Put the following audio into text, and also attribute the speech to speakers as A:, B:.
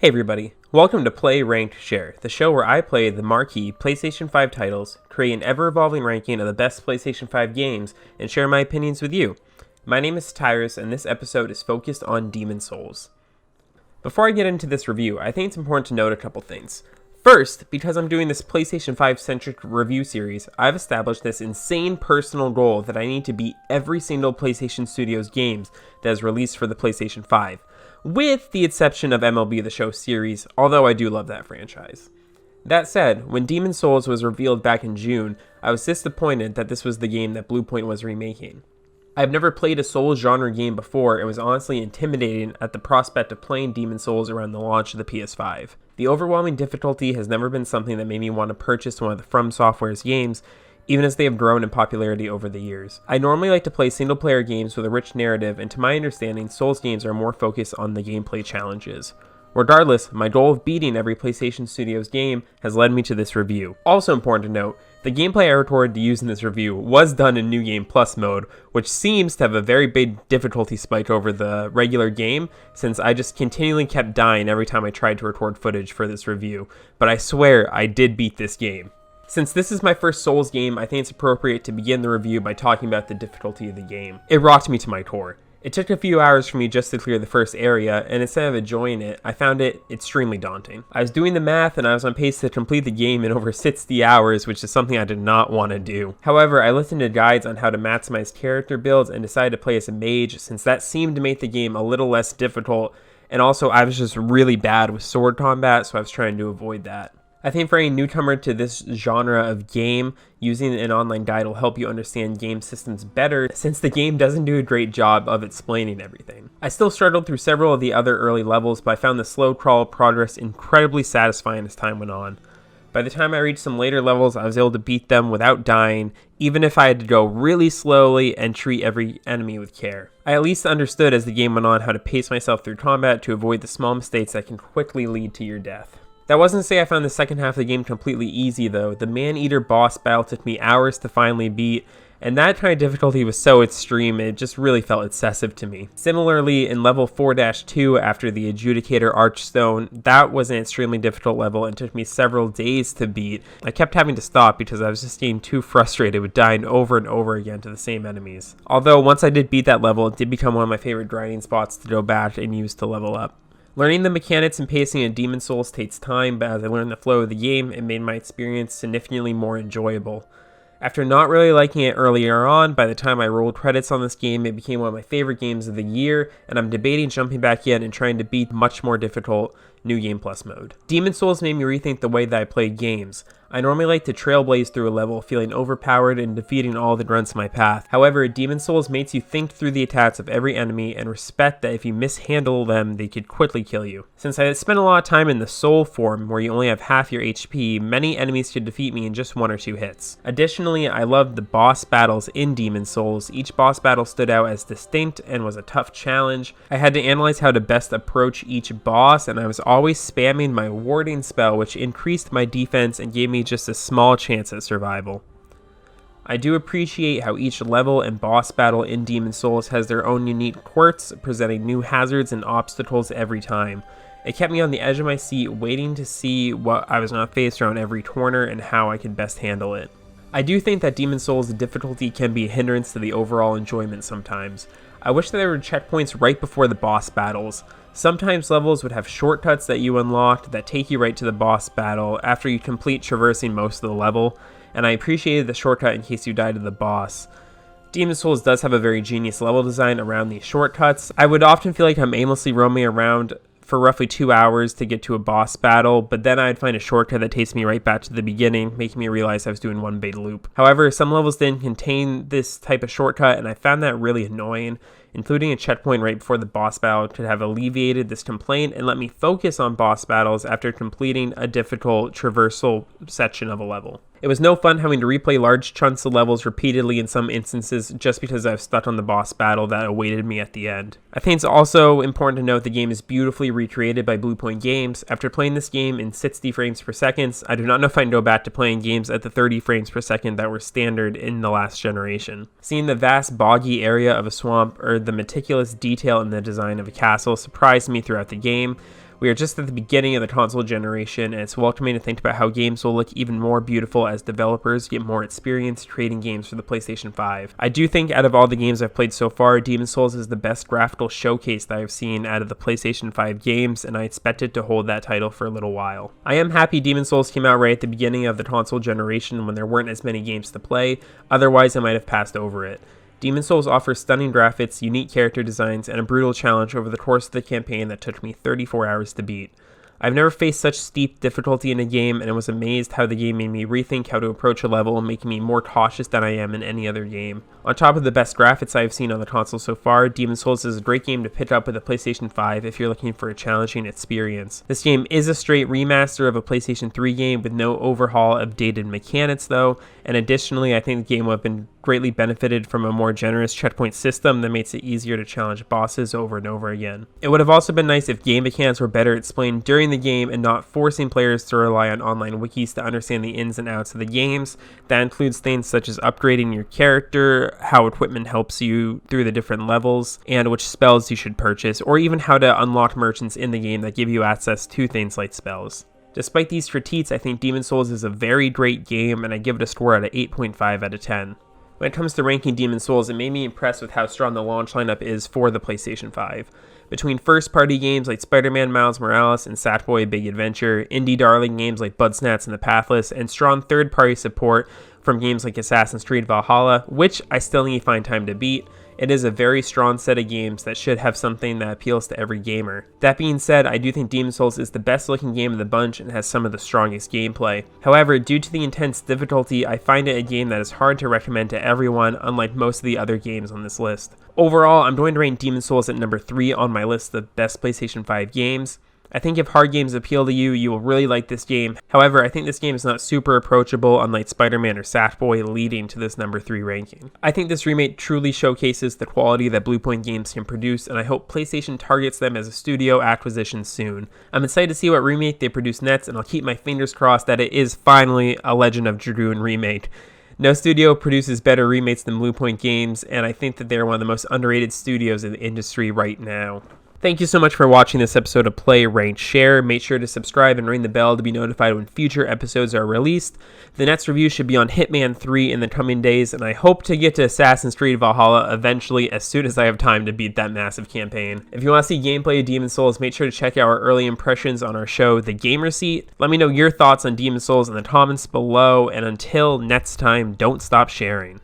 A: Hey everybody, welcome to Play Ranked Share, the show where I play the marquee PlayStation 5 titles, create an ever-evolving ranking of the best PlayStation 5 games, and share my opinions with you. My name is Tyrus, and this episode is focused on Demon's Souls. Before I get into this review, I think it's important to note a couple things. First, because I'm doing this PlayStation 5-centric review series, I've established this insane personal goal that I need to beat every single PlayStation Studios games that is released for the PlayStation 5. With the exception of MLB The Show series, although I do love that franchise. That said, when Demon's Souls was revealed back in June, I was disappointed that this was the game that Bluepoint was remaking. I've never played a Souls genre game before and was honestly intimidated at the prospect of playing Demon's Souls around the launch of the PS5. The overwhelming difficulty has never been something that made me want to purchase one of the From Software's games, even as they have grown in popularity over the years. I normally like to play single-player games with a rich narrative, and to my understanding, Souls games are more focused on the gameplay challenges. Regardless, my goal of beating every PlayStation Studios game has led me to this review. Also important to note, the gameplay I recorded to use in this review was done in New Game Plus mode, which seems to have a very big difficulty spike over the regular game, since I just continually kept dying every time I tried to record footage for this review, but I swear I did beat this game. Since this is my first Souls game, I think it's appropriate to begin the review by talking about the difficulty of the game. It rocked me to my core. It took a few hours for me just to clear the first area, and instead of enjoying it, I found it extremely daunting. I was doing the math and I was on pace to complete the game in over 60 hours, which is something I did not want to do. However, I listened to guides on how to maximize character builds and decided to play as a mage, since that seemed to make the game a little less difficult, and also I was just really bad with sword combat, so I was trying to avoid that. I think for any newcomer to this genre of game, using an online guide will help you understand game systems better, since the game doesn't do a great job of explaining everything. I still struggled through several of the other early levels, but I found the slow crawl progress incredibly satisfying as time went on. By the time I reached some later levels, I was able to beat them without dying, even if I had to go really slowly and treat every enemy with care. I at least understood as the game went on how to pace myself through combat to avoid the small mistakes that can quickly lead to your death. That wasn't to say I found the second half of the game completely easy though. The Man-Eater boss battle took me hours to finally beat, and that kind of difficulty was so extreme it just really felt excessive to me. Similarly, in level 4-2 after the Adjudicator Archstone, that was an extremely difficult level and took me several days to beat. I kept having to stop because I was just getting too frustrated with dying over and over again to the same enemies. Although once I did beat that level, it did become one of my favorite grinding spots to go back and use to level up. Learning the mechanics and pacing of Demon's Souls takes time, but as I learned the flow of the game, it made my experience significantly more enjoyable. After not really liking it earlier on, by the time I rolled credits on this game, it became one of my favorite games of the year, and I'm debating jumping back in and trying to beat the much more difficult New Game Plus mode. Demon's Souls made me rethink the way that I played games. I normally like to trailblaze through a level, feeling overpowered and defeating all the grunts in my path. However, Demon's Souls makes you think through the attacks of every enemy and respect that if you mishandle them, they could quickly kill you. Since I had spent a lot of time in the Soul form, where you only have half your HP, many enemies could defeat me in just 1 or 2 hits. Additionally, I loved the boss battles in Demon's Souls. Each boss battle stood out as distinct and was a tough challenge. I had to analyze how to best approach each boss, and I was always spamming my warding spell, which increased my defense and gave me just a small chance at survival. I do appreciate how each level and boss battle in Demon's Souls has their own unique quirks, presenting new hazards and obstacles every time. It kept me on the edge of my seat, waiting to see what I was going to face around every corner and how I could best handle it. I do think that Demon's Souls' difficulty can be a hindrance to the overall enjoyment sometimes. I wish that there were checkpoints right before the boss battles. Sometimes levels would have shortcuts that you unlocked that take you right to the boss battle after you complete traversing most of the level, and I appreciated the shortcut in case you die to the boss. Demon's Souls does have a very genius level design around these shortcuts. I would often feel like I'm aimlessly roaming around for roughly 2 hours to get to a boss battle, but then I'd find a shortcut that takes me right back to the beginning, making me realize I was doing one big loop. However, some levels didn't contain this type of shortcut, and I found that really annoying. Including a checkpoint right before the boss battle could have alleviated this complaint and let me focus on boss battles after completing a difficult traversal section of a level. It was no fun having to replay large chunks of levels repeatedly in some instances just because I was stuck on the boss battle that awaited me at the end. I think it's also important to note the game is beautifully recreated by Bluepoint Games. After playing this game in 60 frames per second, I do not know if I can go back to playing games at the 30 frames per second that were standard in the last generation. Seeing the vast boggy area of a swamp or the meticulous detail in the design of a castle surprised me throughout the game, We are just at the beginning of the console generation, and it's welcoming to think about how games will look even more beautiful as developers get more experience creating games for the PlayStation 5. I do think out of all the games I've played so far, Demon's Souls is the best graphical showcase that I've seen out of the PlayStation 5 games, and I expect it to hold that title for a little while. I am happy Demon's Souls came out right at the beginning of the console generation when there weren't as many games to play, otherwise I might have passed over it. Demon's Souls offers stunning graphics, unique character designs, and a brutal challenge over the course of the campaign that took me 34 hours to beat. I've never faced such steep difficulty in a game, and I was amazed how the game made me rethink how to approach a level, making me more cautious than I am in any other game. On top of the best graphics I've seen on the console so far, Demon's Souls is a great game to pick up with a PlayStation 5 if you're looking for a challenging experience. This game is a straight remaster of a PlayStation 3 game with no overhaul of dated mechanics though, and additionally I think the game would have been greatly benefited from a more generous checkpoint system that makes it easier to challenge bosses over and over again. It would have also been nice if game mechanics were better explained during the game and not forcing players to rely on online wikis to understand the ins and outs of the games. That includes things such as upgrading your character, how equipment helps you through the different levels, and which spells you should purchase, or even how to unlock merchants in the game that give you access to things like spells. Despite these critiques, I think Demon's Souls is a very great game, and I give it a score at 8.5 out of 10. When it comes to ranking Demon's Souls, it made me impressed with how strong the launch lineup is for the PlayStation 5. Between first-party games like Spider-Man Miles Morales and Sackboy Big Adventure, indie darling games like Bugsnax and The Pathless, and strong third-party support from games like Assassin's Creed Valhalla, which I still need to find time to beat, it is a very strong set of games that should have something that appeals to every gamer. That being said, I do think Demon's Souls is the best looking game of the bunch and has some of the strongest gameplay. However, due to the intense difficulty, I find it a game that is hard to recommend to everyone, unlike most of the other games on this list. Overall, I'm going to rank Demon's Souls at number 3 on my list of best PlayStation 5 games. I think if hard games appeal to you, you will really like this game. However, I think this game is not super approachable, unlike Spider-Man or Sackboy, leading to this number 3 ranking. I think this remake truly showcases the quality that Bluepoint Games can produce, and I hope PlayStation targets them as a studio acquisition soon. I'm excited to see what remake they produce next, and I'll keep my fingers crossed that it is finally a Legend of Dragoon remake. No studio produces better remakes than Bluepoint Games, and I think that they're one of the most underrated studios in the industry right now. Thank you so much for watching this episode of Play, Rank, Share. Make sure to subscribe and ring the bell to be notified when future episodes are released. The next review should be on Hitman 3 in the coming days, and I hope to get to Assassin's Creed Valhalla eventually as soon as I have time to beat that massive campaign. If you want to see gameplay of Demon's Souls, make sure to check out our early impressions on our show, The Game Receipt. Let me know your thoughts on Demon's Souls in the comments below, and until next time, don't stop sharing.